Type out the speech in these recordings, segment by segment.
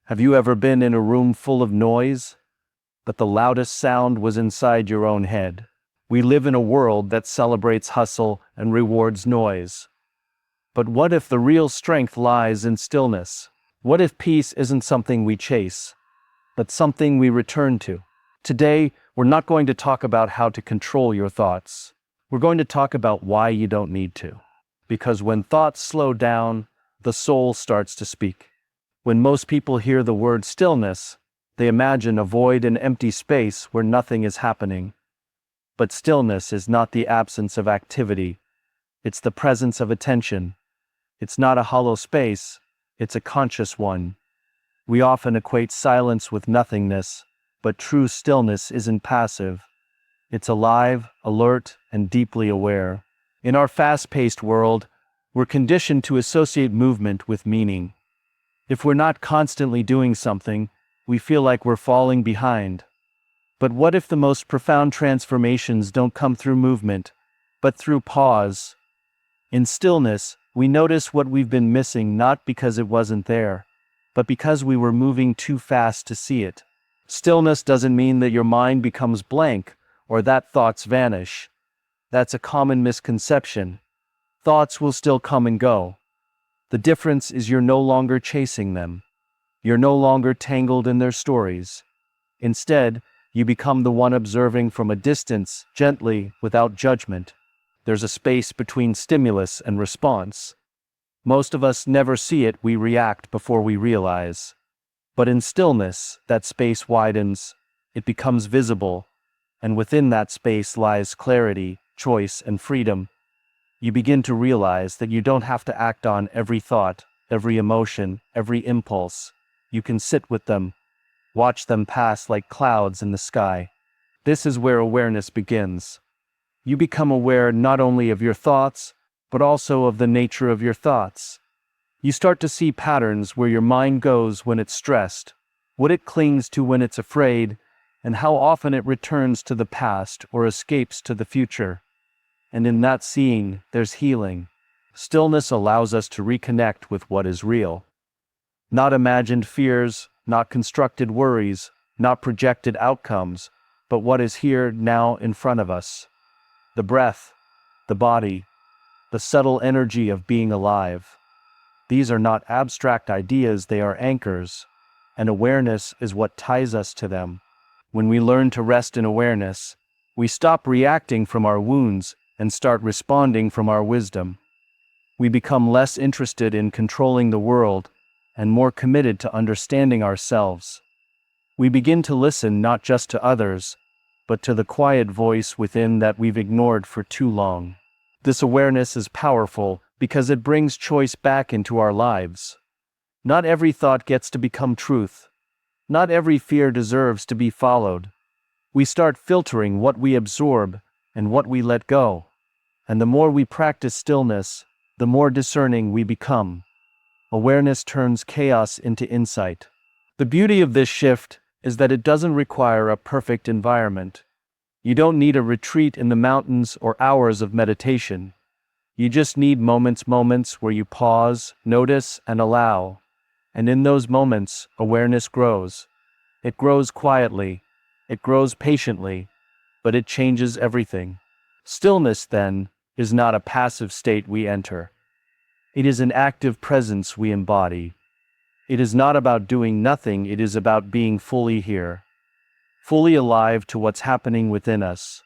Have you ever been in a room full of noise, but the loudest sound was inside your own head? We live in a world that celebrates hustle and rewards noise. But what if the real strength lies in stillness? What if peace isn't something we chase, but something we return to? Today, we're not going to talk about how to control your thoughts. We're going to talk about why you don't need to. Because when thoughts slow down, the soul starts to speak. When most people hear the word stillness, they imagine a void and empty space where nothing is happening. But stillness is not the absence of activity. It's the presence of attention. It's not a hollow space, it's a conscious one. We often equate silence with nothingness, but true stillness isn't passive. It's alive, alert, and deeply aware. In our fast-paced world, we're conditioned to associate movement with meaning. If we're not constantly doing something, we feel like we're falling behind. But what if the most profound transformations don't come through movement, but through pause? In stillness, we notice what we've been missing not because it wasn't there, but because we were moving too fast to see it. Stillness doesn't mean that your mind becomes blank or that thoughts vanish. That's a common misconception. Thoughts will still come and go. The difference is you're no longer chasing them. You're no longer tangled in their stories. Instead, you become the one observing from a distance, gently, without judgment. There's a space between stimulus and response. Most of us never see it, we react before we realize. But in stillness, that space widens, it becomes visible, and within that space lies clarity, choice, and freedom. You begin to realize that you don't have to act on every thought, every emotion, every impulse. You can sit with them, watch them pass like clouds in the sky. This is where awareness begins. You become aware not only of your thoughts, but also of the nature of your thoughts. You start to see patterns where your mind goes when it's stressed, what it clings to when it's afraid, and how often it returns to the past or escapes to the future. And in that seeing, there's healing. Stillness allows us to reconnect with what is real. Not imagined fears, not constructed worries, not projected outcomes, but what is here now in front of us. The breath, the body, the subtle energy of being alive. These are not abstract ideas, they are anchors, and awareness is what ties us to them. When we learn to rest in awareness, we stop reacting from our wounds and start responding from our wisdom. We become less interested in controlling the world and more committed to understanding ourselves. We begin to listen not just to others, but to the quiet voice within that we've ignored for too long. This awareness is powerful because it brings choice back into our lives. Not every thought gets to become truth. Not every fear deserves to be followed. We start filtering what we absorb and what we let go. And the more we practice stillness, the more discerning we become. Awareness turns chaos into insight. The beauty of this shift is that it doesn't require a perfect environment. You don't need a retreat in the mountains or hours of meditation. You just need moments where you pause, notice, and allow. And in those moments, awareness grows. It grows quietly, it grows patiently, but it changes everything. Stillness, then, is not a passive state we enter. It is an active presence we embody. It is not about doing nothing, it is about being fully here. Fully alive to what's happening within us.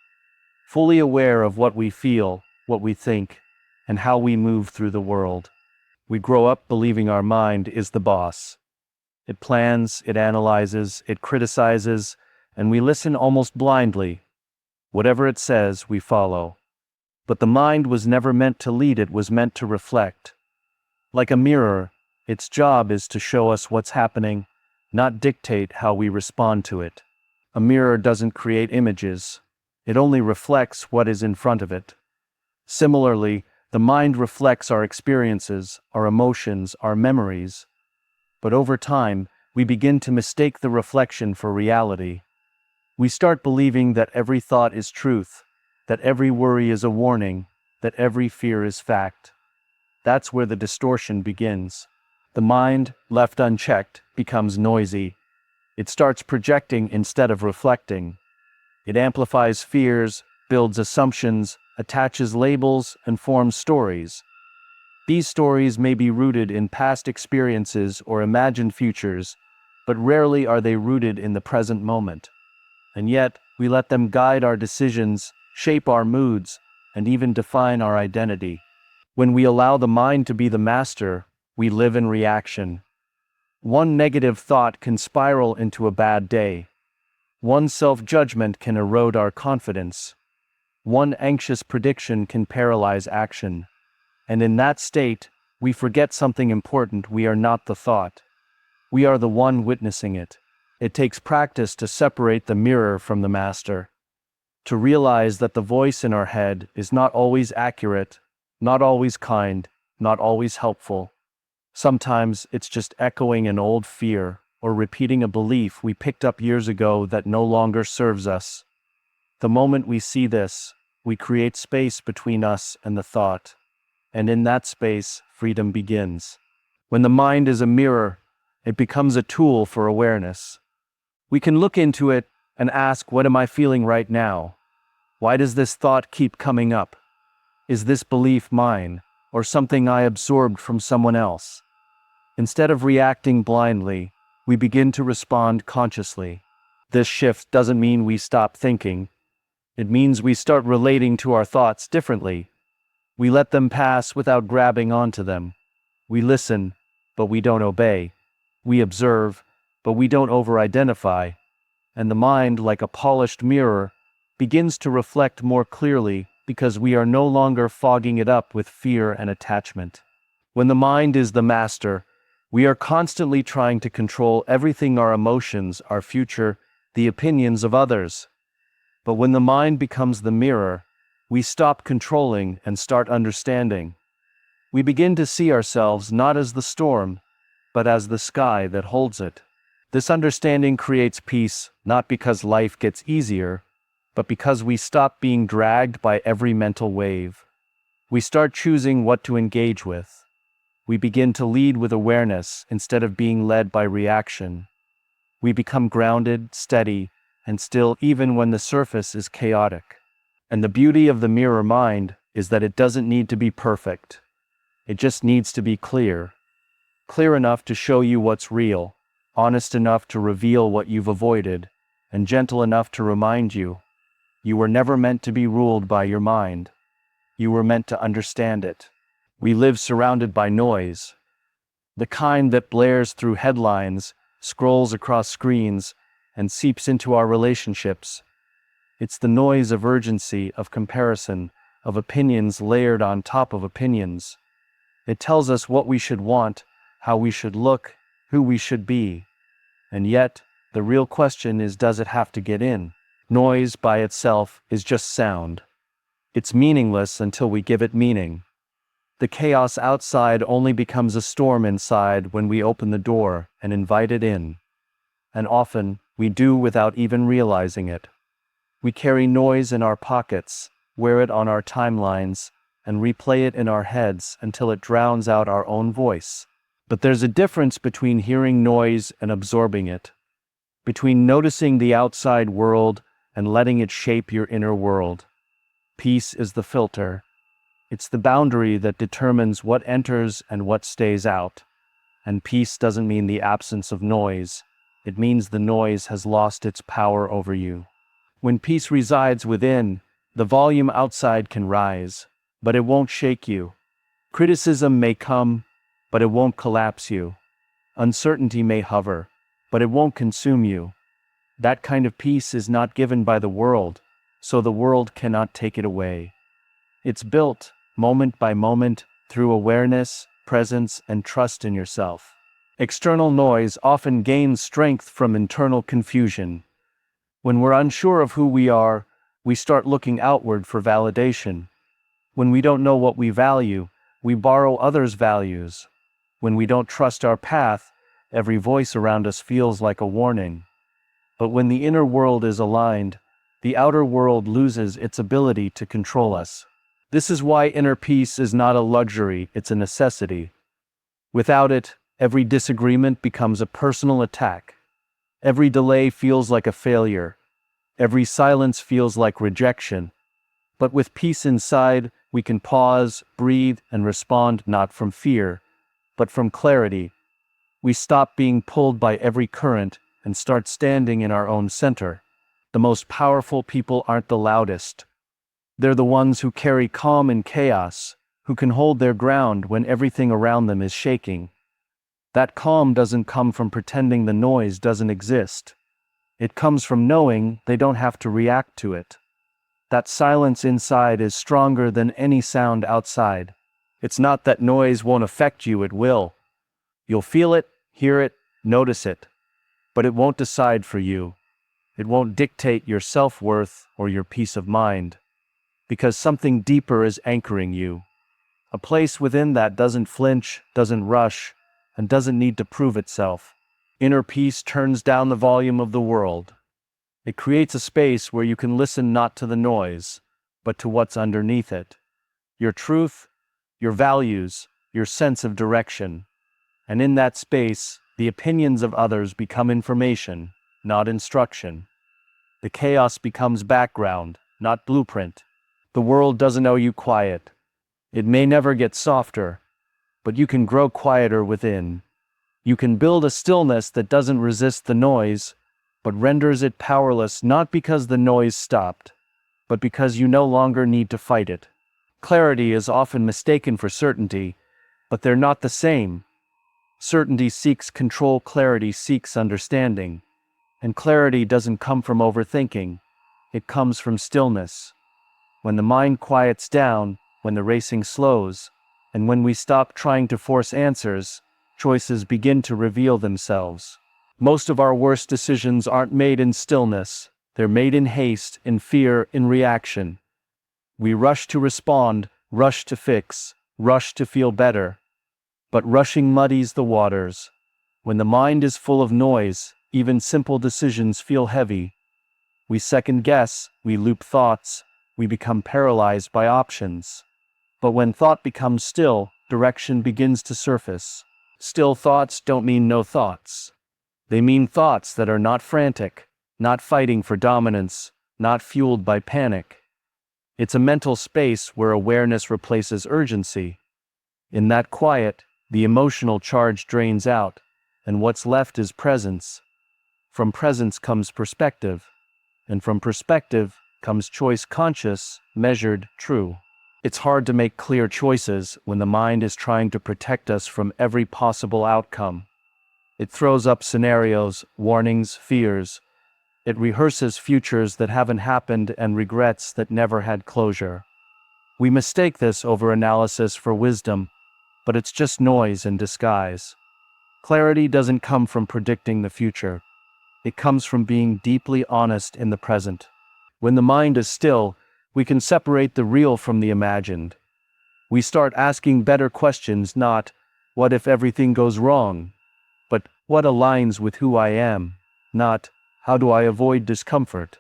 Fully aware of what we feel, what we think, and how we move through the world. We grow up believing our mind is the boss. It plans, it analyzes, it criticizes, and we listen almost blindly. Whatever it says, we follow. But the mind was never meant to lead, it was meant to reflect. Like a mirror, its job is to show us what's happening, not dictate how we respond to it. A mirror doesn't create images, it only reflects what is in front of it. Similarly, the mind reflects our experiences, our emotions, our memories. But over time, we begin to mistake the reflection for reality. We start believing that every thought is truth, that every worry is a warning, that every fear is fact. That's where the distortion begins. The mind, left unchecked, becomes noisy. It starts projecting instead of reflecting. It amplifies fears, builds assumptions, attaches labels, and forms stories. These stories may be rooted in past experiences or imagined futures, but rarely are they rooted in the present moment. And yet, we let them guide our decisions, shape our moods, and even define our identity. When we allow the mind to be the master, we live in reaction. One negative thought can spiral into a bad day. One self-judgment can erode our confidence. One anxious prediction can paralyze action. And in that state, we forget something important: we are not the thought. We are the one witnessing it. It takes practice to separate the mirror from the master. To realize that the voice in our head is not always accurate, not always kind, not always helpful. Sometimes it's just echoing an old fear or repeating a belief we picked up years ago that no longer serves us. The moment we see this, we create space between us and the thought. And in that space, freedom begins. When the mind is a mirror, it becomes a tool for awareness. We can look into it and ask, what am I feeling right now? Why does this thought keep coming up? Is this belief mine, or something I absorbed from someone else? Instead of reacting blindly, we begin to respond consciously. This shift doesn't mean we stop thinking. It means we start relating to our thoughts differently. We let them pass without grabbing onto them. We listen, but we don't obey. We observe, but we don't over-identify. And the mind, like a polished mirror, begins to reflect more clearly because we are no longer fogging it up with fear and attachment. When the mind is the master, we are constantly trying to control everything: our emotions, our future, the opinions of others. But when the mind becomes the mirror, we stop controlling and start understanding. We begin to see ourselves not as the storm, but as the sky that holds it. This understanding creates peace, not because life gets easier, but because we stop being dragged by every mental wave. We start choosing what to engage with. We begin to lead with awareness instead of being led by reaction. We become grounded, steady, and still even when the surface is chaotic. And the beauty of the mirror mind is that it doesn't need to be perfect. It just needs to be clear. Clear enough to show you what's real, honest enough to reveal what you've avoided, and gentle enough to remind you, you were never meant to be ruled by your mind. You were meant to understand it. We live surrounded by noise. The kind that blares through headlines, scrolls across screens, and seeps into our relationships. It's the noise of urgency, of comparison, of opinions layered on top of opinions. It tells us what we should want, how we should look, who we should be. And yet, the real question is, does it have to get in? Noise by itself is just sound. It's meaningless until we give it meaning. The chaos outside only becomes a storm inside when we open the door and invite it in. And often, we do without even realizing it. We carry noise in our pockets, wear it on our timelines, and replay it in our heads until it drowns out our own voice. But there's a difference between hearing noise and absorbing it, between noticing the outside world and letting it shape your inner world. Peace is the filter. It's the boundary that determines what enters and what stays out. And peace doesn't mean the absence of noise. It means the noise has lost its power over you. When peace resides within, the volume outside can rise, but it won't shake you. Criticism may come, but it won't collapse you. Uncertainty may hover, but it won't consume you. That kind of peace is not given by the world, so the world cannot take it away. It's built, moment by moment, through awareness, presence, and trust in yourself. External noise often gains strength from internal confusion. When we're unsure of who we are, we start looking outward for validation. When we don't know what we value, we borrow others' values. When we don't trust our path, every voice around us feels like a warning. But when the inner world is aligned, the outer world loses its ability to control us. This is why inner peace is not a luxury, it's a necessity. Without it, Every disagreement becomes a personal attack. Every delay feels like a failure. Every silence feels like rejection. But with peace inside, we can pause, breathe, and respond not from fear, but from clarity. We stop being pulled by every current and start standing in our own center. The most powerful people aren't the loudest. They're the ones who carry calm in chaos, who can hold their ground when everything around them is shaking. That calm doesn't come from pretending the noise doesn't exist. It comes from knowing they don't have to react to it. That silence inside is stronger than any sound outside. It's not that noise won't affect you, it will. You'll feel it, hear it, notice it. But it won't decide for you. It won't dictate your self-worth or your peace of mind. Because something deeper is anchoring you. A place within that doesn't flinch, doesn't rush, and doesn't need to prove itself. Inner peace turns down the volume of the world. It creates a space where you can listen not to the noise, but to what's underneath it. Your truth, your values, your sense of direction. And in that space, the opinions of others become information, not instruction. The chaos becomes background, not blueprint. The world doesn't owe you quiet. It may never get softer, but you can grow quieter within. You can build a stillness that doesn't resist the noise, but renders it powerless not because the noise stopped, but because you no longer need to fight it. Clarity is often mistaken for certainty, but they're not the same. Certainty seeks control, clarity seeks understanding. And clarity doesn't come from overthinking, it comes from stillness. When the mind quiets down, when the racing slows, and when we stop trying to force answers, choices begin to reveal themselves. Most of our worst decisions aren't made in stillness, they're made in haste, in fear, in reaction. We rush to respond, rush to fix, rush to feel better. But rushing muddies the waters. When the mind is full of noise, even simple decisions feel heavy. We second guess, we loop thoughts, we become paralyzed by options. But when thought becomes still, direction begins to surface. Still thoughts don't mean no thoughts. They mean thoughts that are not frantic, not fighting for dominance, not fueled by panic. It's a mental space where awareness replaces urgency. In that quiet, the emotional charge drains out, and what's left is presence. From presence comes perspective, and from perspective comes choice, conscious, measured, true. It's hard to make clear choices when the mind is trying to protect us from every possible outcome. It throws up scenarios, warnings, fears. It rehearses futures that haven't happened and regrets that never had closure. We mistake this overanalysis for wisdom, but it's just noise in disguise. Clarity doesn't come from predicting the future. It comes from being deeply honest in the present. When the mind is still, we can separate the real from the imagined. We start asking better questions, not, what if everything goes wrong? But, what aligns with who I am? Not, how do I avoid discomfort?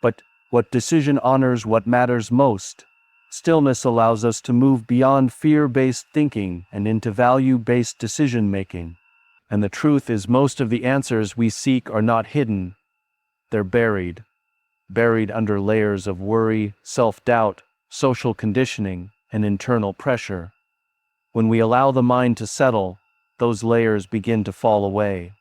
But, what decision honors what matters most? Stillness allows us to move beyond fear-based thinking and into value-based decision-making. And the truth is, most of the answers we seek are not hidden. They're buried under layers of worry, self-doubt, social conditioning, and internal pressure. When we allow the mind to settle, those layers begin to fall away.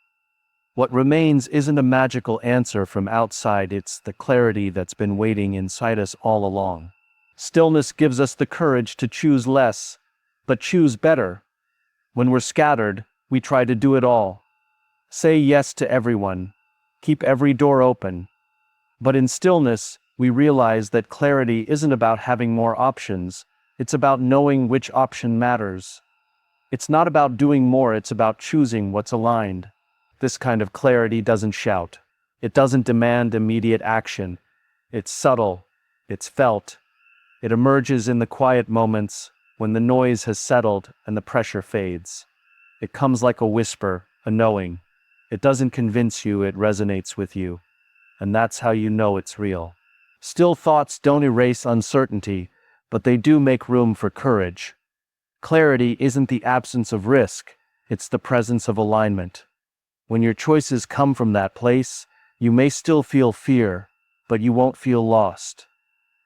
What remains isn't a magical answer from outside, it's the clarity that's been waiting inside us all along. Stillness gives us the courage to choose less, but choose better. When we're scattered, we try to do it all. Say yes to everyone. Keep every door open. But in stillness, we realize that clarity isn't about having more options, it's about knowing which option matters. It's not about doing more, it's about choosing what's aligned. This kind of clarity doesn't shout. It doesn't demand immediate action. It's subtle. It's felt. It emerges in the quiet moments, when the noise has settled and the pressure fades. It comes like a whisper, a knowing. It doesn't convince you, it resonates with you. And that's how you know it's real. Still thoughts don't erase uncertainty, but they do make room for courage. Clarity isn't the absence of risk, It's the presence of alignment. When your choices come from that place, you may still feel fear, but you won't feel lost.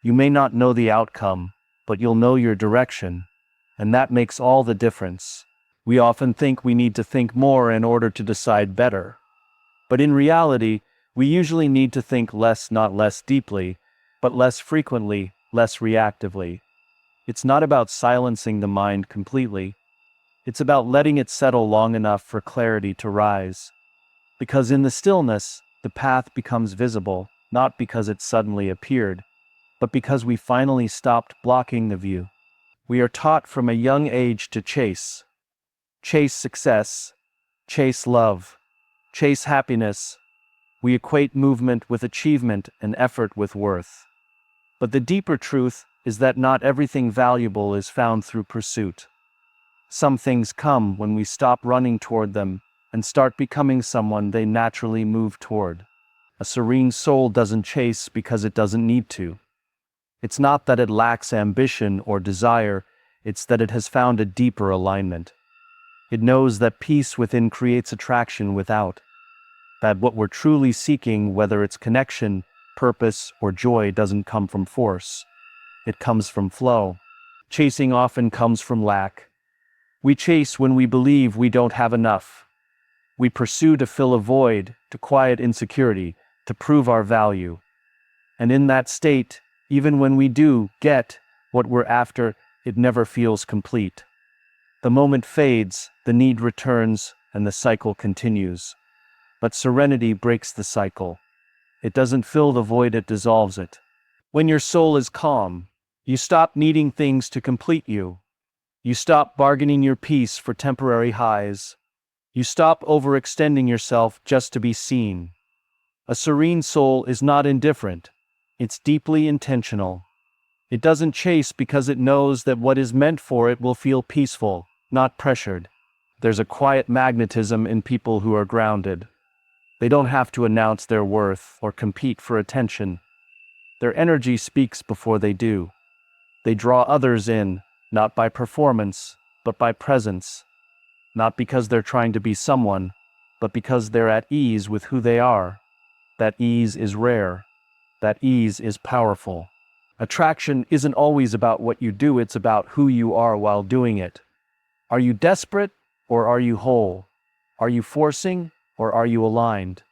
You may not know the outcome, but you'll know your direction, and that makes all the difference. We often think we need to think more in order to decide better. But in reality, we usually need to think less, not less deeply, but less frequently, less reactively. It's not about silencing the mind completely. It's about letting it settle long enough for clarity to rise. Because in the stillness, the path becomes visible, not because it suddenly appeared, but because we finally stopped blocking the view. We are taught from a young age to chase. Chase success, chase love, chase happiness. We equate movement with achievement and effort with worth. But the deeper truth is that not everything valuable is found through pursuit. Some things come when we stop running toward them and start becoming someone they naturally move toward. A serene soul doesn't chase because it doesn't need to. It's not that it lacks ambition or desire, it's that it has found a deeper alignment. It knows that peace within creates attraction without. That what we're truly seeking, whether it's connection, purpose, or joy, doesn't come from force. It comes from flow. Chasing often comes from lack. We chase when we believe we don't have enough. We pursue to fill a void, to quiet insecurity, to prove our value. And in that state, even when we do get what we're after, it never feels complete. The moment fades, the need returns, and the cycle continues. But serenity breaks the cycle. It doesn't fill the void, it dissolves it. When your soul is calm, you stop needing things to complete you. You stop bargaining your peace for temporary highs. You stop overextending yourself just to be seen. A serene soul is not indifferent. It's deeply intentional. It doesn't chase because it knows that what is meant for it will feel peaceful, not pressured. There's a quiet magnetism in people who are grounded. They don't have to announce their worth or compete for attention. Their energy speaks before they do. They draw others in, not by performance, but by presence. Not because they're trying to be someone, but because they're at ease with who they are. That ease is rare. That ease is powerful. Attraction isn't always about what you do, it's about who you are while doing it. Are you desperate, or are you whole? Are you forcing, or are you aligned?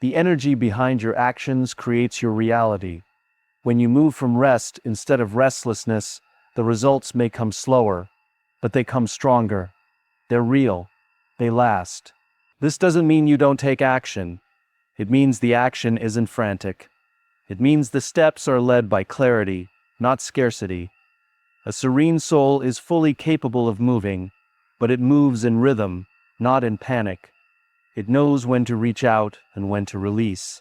The energy behind your actions creates your reality. When you move from rest instead of restlessness, the results may come slower, but they come stronger. They're real. They last. This doesn't mean you don't take action. It means the action isn't frantic. It means the steps are led by clarity, not scarcity. A serene soul is fully capable of moving, but it moves in rhythm, not in panic. It knows when to reach out and when to release.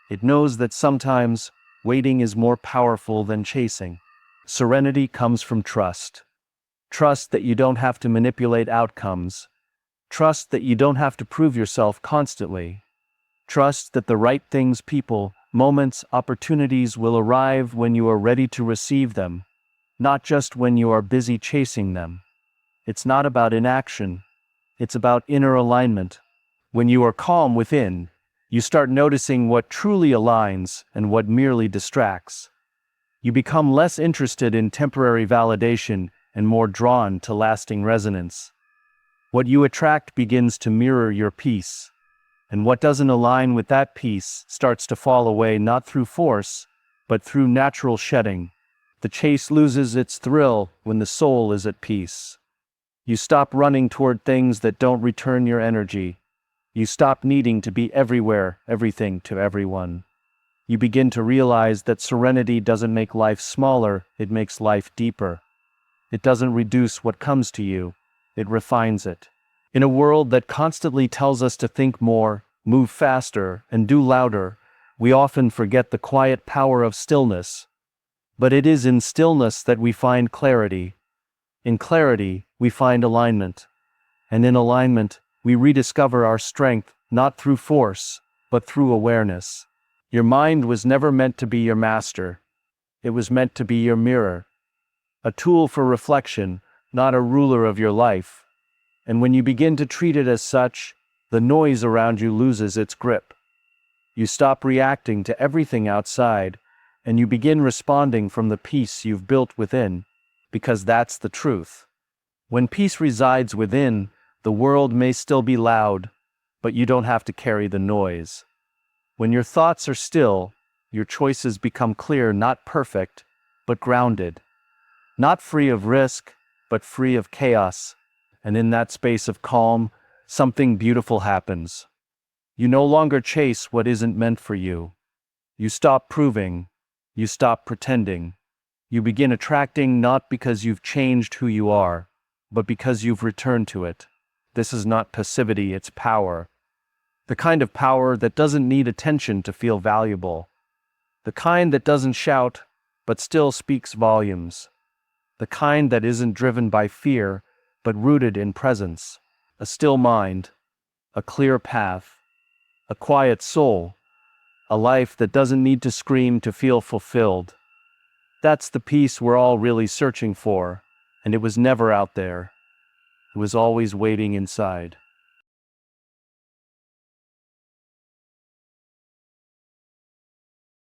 It knows that sometimes waiting is more powerful than chasing. Serenity comes from trust. Trust that you don't have to manipulate outcomes. Trust that you don't have to prove yourself constantly. Trust that the right things, people, moments, opportunities will arrive when you are ready to receive them, not just when you are busy chasing them. It's not about inaction. It's about inner alignment. When you are calm within, you start noticing what truly aligns and what merely distracts. You become less interested in temporary validation and more drawn to lasting resonance. What you attract begins to mirror your peace, and what doesn't align with that peace starts to fall away, not through force, but through natural shedding. The chase loses its thrill when the soul is at peace. You stop running toward things that don't return your energy. You stop needing to be everywhere, everything to everyone. You begin to realize that serenity doesn't make life smaller, it makes life deeper. It doesn't reduce what comes to you, it refines it. In a world that constantly tells us to think more, move faster, and do louder, we often forget the quiet power of stillness. But it is in stillness that we find clarity. In clarity, we find alignment. And in alignment, we rediscover our strength, not through force, but through awareness. Your mind was never meant to be your master. It was meant to be your mirror. A tool for reflection, not a ruler of your life. And when you begin to treat it as such, the noise around you loses its grip. You stop reacting to everything outside, and you begin responding from the peace you've built within, because that's the truth. When peace resides within, the world may still be loud, but you don't have to carry the noise. When your thoughts are still, your choices become clear, not perfect, but grounded. Not free of risk, but free of chaos. And in that space of calm, something beautiful happens. You no longer chase what isn't meant for you. You stop proving. You stop pretending. You begin attracting not because you've changed who you are, but because you've returned to it. This is not passivity, it's power. The kind of power that doesn't need attention to feel valuable. The kind that doesn't shout, but still speaks volumes. The kind that isn't driven by fear, but rooted in presence. A still mind, a clear path, a quiet soul, a life that doesn't need to scream to feel fulfilled. That's the peace we're all really searching for, and it was never out there. It was always waiting inside.